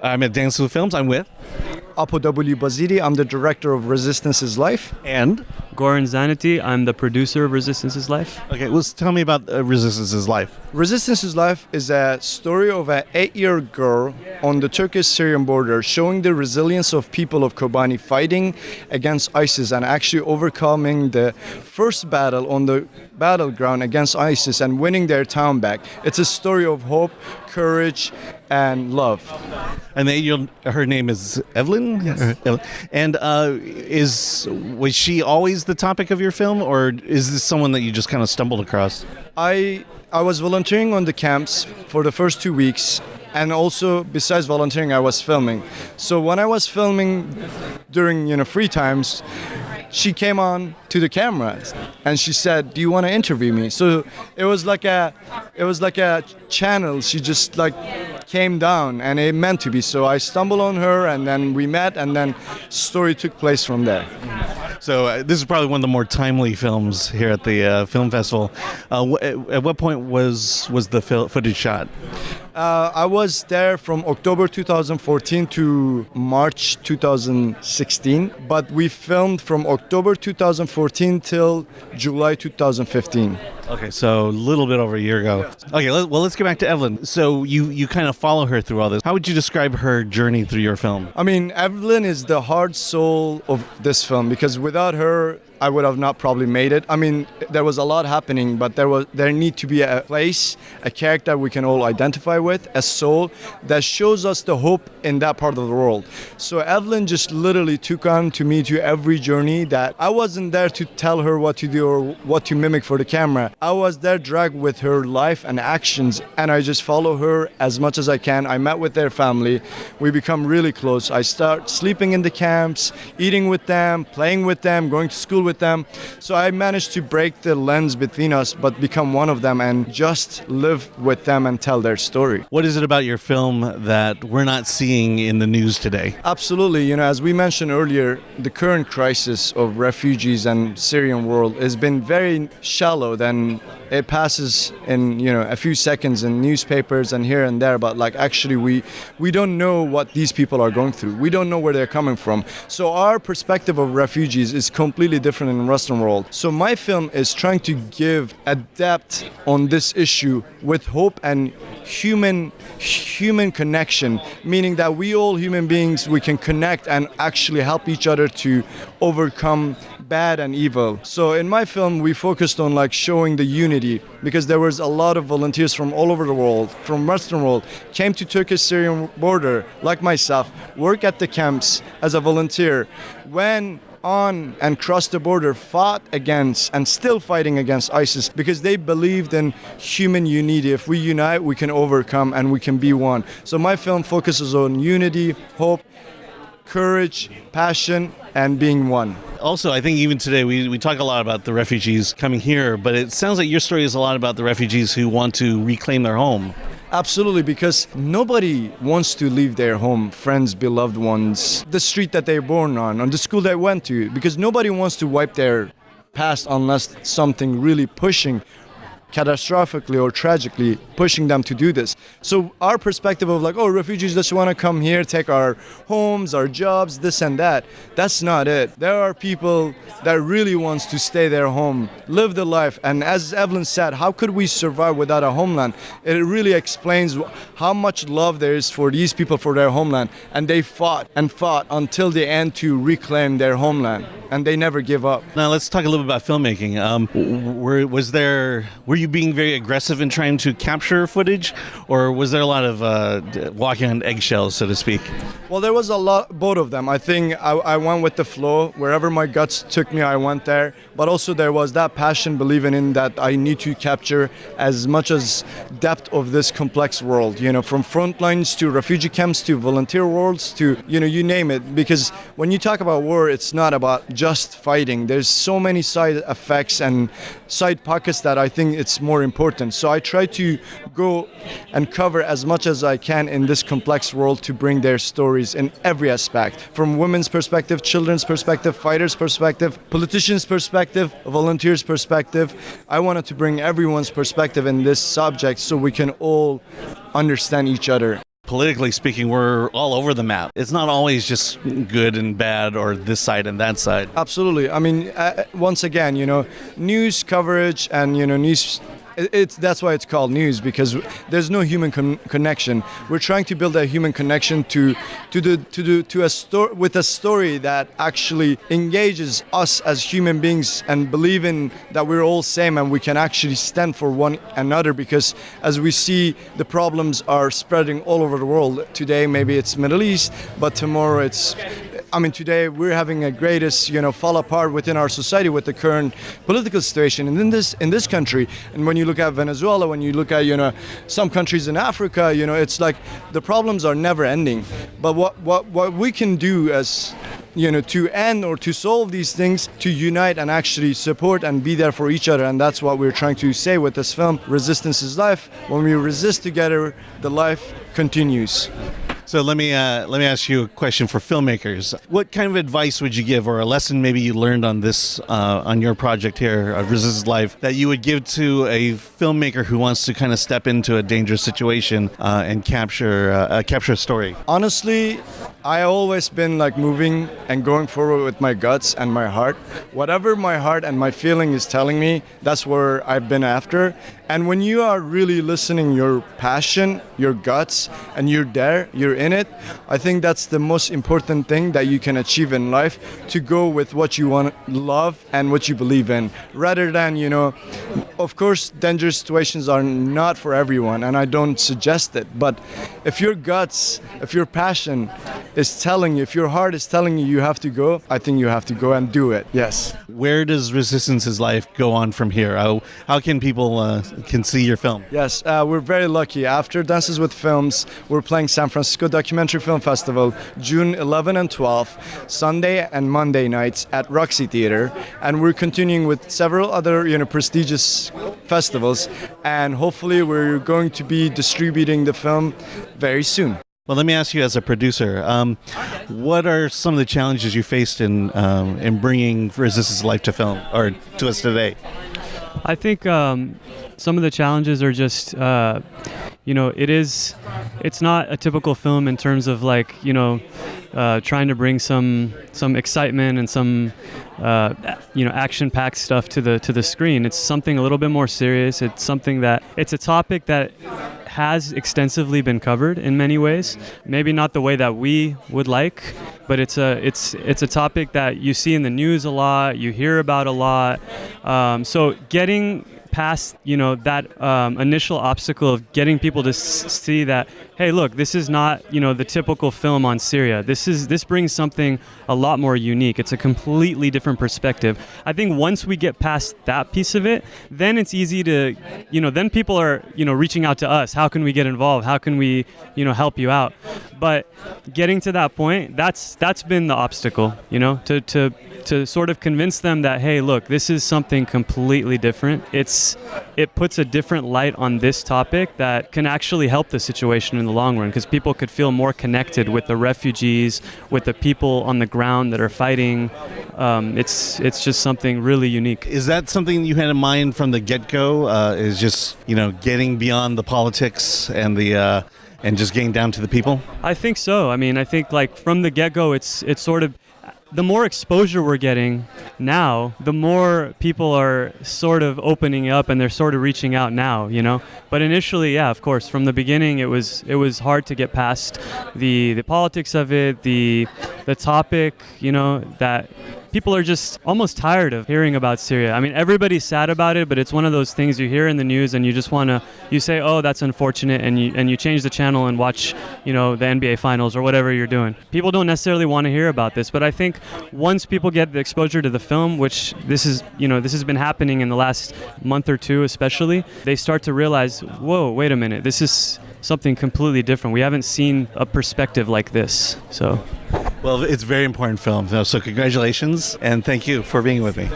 I'm at Dance with Films. I'm with. Apo W. Bazidi. I'm the director of Resistance is Life. And? Goran Zaneti. I'm the producer of Resistance is Life. Okay, well, tell me about Resistance is Life. Resistance is Life is a story of an 8-year girl on the Turkish-Syrian border showing the resilience of people of Kobane fighting against ISIS and actually overcoming the first battle on the battleground against ISIS and winning their town back. It's a story of hope, courage, and love. And her name is Evlin? Yes. And was she always the topic of your film, or is this someone that you just kind of stumbled across? I was volunteering on the camps for the first 2 weeks, and also besides volunteering I was filming. So when I was filming during free times, she came on to the camera and she said, "Do you want to interview me?" So it was like a channel. She just came down, and it meant to be. So I stumbled on her, and then we met, and then story took place from there. So this is probably one of the more timely films here at the film festival. At what point was the footage shot? I was there from October 2014 to March 2016, but we filmed from October 2014 till July 2015. Okay, so a little bit over a year ago. Okay, let's get back to Evlin. So you kind of follow her through all this. How would you describe her journey through your film? I mean, Evlin is the heart soul of this film, because without her, I would have not probably made it. I mean, there was a lot happening, but there need to be a place, a character we can all identify with, a soul that shows us the hope in that part of the world. So Evlin just literally took on to me to every journey that I wasn't there to tell her what to do or what to mimic for the camera. I was there dragged with her life and actions, and I just follow her as much as I can. I met with their family. We become really close. I start sleeping in the camps, eating with them, playing with them, going to school with them. So I managed to break the lens between us, but become one of them and just live with them and tell their story. What is it about your film that we're not seeing in the news today? Absolutely. As we mentioned earlier, the current crisis of refugees and Syrian world has been very shallow. Then it passes in a few seconds in newspapers and here and there, but actually we don't know what these people are going through. We don't know where they're coming from. So our perspective of refugees is completely different in the Western world. So my film is trying to give a depth on this issue with hope and human connection, meaning that we all human beings, we can connect and actually help each other to overcome bad and evil. So in my film, we focused on showing the unity, because there was a lot of volunteers from all over the world, from Western world, came to Turkish-Syrian border, like myself, work at the camps as a volunteer, went on and crossed the border, fought against and still fighting against ISIS, because they believed in human unity. If we unite, we can overcome and we can be one. So my film focuses on unity, hope, courage, passion, and being one. Also, I think even today we talk a lot about the refugees coming here, but it sounds like your story is a lot about the refugees who want to reclaim their home. Absolutely, because nobody wants to leave their home, friends, beloved ones, the street that they're born on the school they went to, because nobody wants to wipe their past unless something really pushing catastrophically or tragically pushing them to do this. So our perspective of refugees just want to come here, take our homes, our jobs, this and that, that's not it. There are people that really wants to stay their home, live the life. And as Evlin said, how could we survive without a homeland? It really explains how much love there is for these people for their homeland. And they fought and fought until the end to reclaim their homeland. And they never give up. Now let's talk a little bit about filmmaking. Were you being very aggressive in trying to capture footage, or was there a lot of walking on eggshells, so to speak? Well, there was a lot, both of them. I think I went with the flow. Wherever my guts took me, I went there. But also there was that passion, believing in that I need to capture as much as depth of this complex world, from front lines to refugee camps to volunteer worlds to, you name it. Because when you talk about war, it's not about just fighting. There's so many side effects and side pockets that I think it's more important. So I try to go and cover as much as I can in this complex world to bring their stories in every aspect, from women's perspective, children's perspective, fighters' perspective, politicians' perspective, volunteers' perspective. I wanted to bring everyone's perspective in this subject so we can all understand each other. politically speaking, we're all over the map. It's not always just good and bad or this side and that side. Absolutely. I mean, once again, news coverage and news. That's why it's called news, because there's no human connection. We're trying to build a human connection with a story that actually engages us as human beings and believe in that we're all same and we can actually stand for one another. Because as we see, the problems are spreading all over the world. Today maybe it's Middle East, but tomorrow today we're having a greatest fall apart within our society with the current political situation in this country. And when you look at Venezuela, when you look at some countries in Africa, it's like the problems are never ending. But what we can do as to end or to solve these things, to unite and actually support and be there for each other. And that's what we're trying to say with this film. Resistance is life. When we resist together, the life continues. So let me ask you a question for filmmakers. What kind of advice would you give, or a lesson maybe you learned on this on your project here, Resistance Life, that you would give to a filmmaker who wants to kind of step into a dangerous situation and capture a story? Honestly, I always been like moving and going forward with my guts and my heart. Whatever my heart and my feeling is telling me, that's where I've been after. And when you are really listening your passion, your guts, and you're there, you're in it, I think that's the most important thing that you can achieve in life, to go with what you want, love, and what you believe in, rather than, of course, dangerous situations are not for everyone, and I don't suggest it, but if your guts, if your passion is telling you, if your heart is telling you you have to go, I think you have to go and do it, yes. Where does Resistance's life go on from here? How can people can see your film? Yes, we're very lucky. After Dances with Films, we're playing San Francisco Documentary Film Festival, June 11 and 12, Sunday and Monday nights at Roxy Theater, and we're continuing with several other prestigious festivals, and hopefully we're going to be distributing the film very soon. Well, let me ask you, as a producer, what are some of the challenges you faced in bringing Resistance Life to film, or to us today? I think some of the challenges are just, it's not a typical film in terms of trying to bring some excitement and some action-packed stuff to the screen. It's something a little bit more serious. It's a topic that has extensively been covered in many ways. Maybe not the way that we would like, but it's a topic that you see in the news a lot, you hear about a lot. So getting past that initial obstacle of getting people to see that, hey, look, this is not the typical film on Syria. This brings something a lot more unique. It's a completely different perspective. I think once we get past that piece of it, then it's easy to then people are reaching out to us. How can we get involved? How can we help you out? But getting to that point, that's been the obstacle. To sort of convince them that, hey, look, this is something completely different. It puts a different light on this topic that can actually help the situation in the long run, because people could feel more connected with the refugees, with the people on the ground that are fighting. It's just something really unique. Is that something you had in mind from the get-go? Is just getting beyond the politics and the and just getting down to the people? I think so. I mean, I think from the get-go, it's sort of, the more exposure we're getting now, the more people are sort of opening up and they're sort of reaching out now, But initially, yeah, of course, from the beginning, it was hard to get past the politics of it, the topic, that people are just almost tired of hearing about Syria. I mean, everybody's sad about it, but it's one of those things you hear in the news and you just you say, oh, that's unfortunate, and you change the channel and watch, the NBA finals or whatever you're doing. People don't necessarily want to hear about this, but I think once people get the exposure to the film, which this has been happening in the last month or two especially, they start to realize, whoa, wait a minute, this is something completely different. We haven't seen a perspective like this. So, well, it's a very important film. So congratulations, and thank you for being with me.